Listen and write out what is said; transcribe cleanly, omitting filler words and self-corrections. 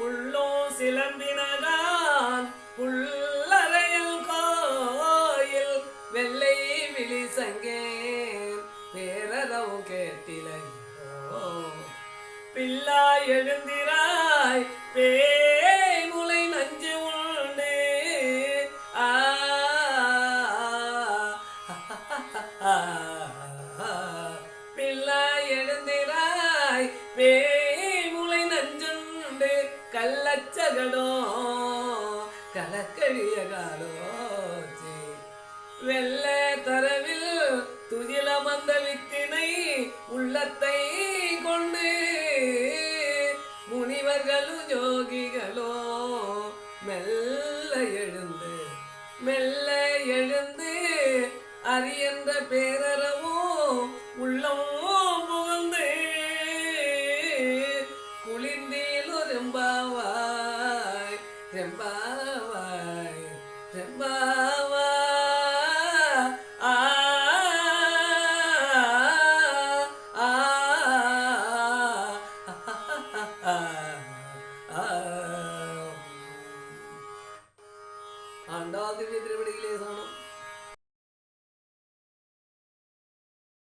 புள்ளோ சிலம்பினகான் புல்லறையில் கோயில் வெள்ளை விழி சங்கே பேரறவும் கேட்டிலையோ பிள்ளா எழுந்திராய் பேமுலை நஞ்சு உண்டு பிள்ளா எழுந்திராய் பேமுலை நஞ்சுண்டு கள்ளச்சகடோ கலக்கழிய காலோச்சி வெள்ள தரவில் துகில மந்த வித்தினை உள்ளத்தை கொண்டு முனிவர்களும் யோகிகளோ மெல்ல எழுந்து அறியன்ற பேரறவோ உள்ளம் புகுந்து குளிர்ந்தீலு ரெம்பாவாய் ரெம்பாவாய் ரெம்பாவாய் ஆண்டாள் திவ்ய திருவடிகளே சரணம்.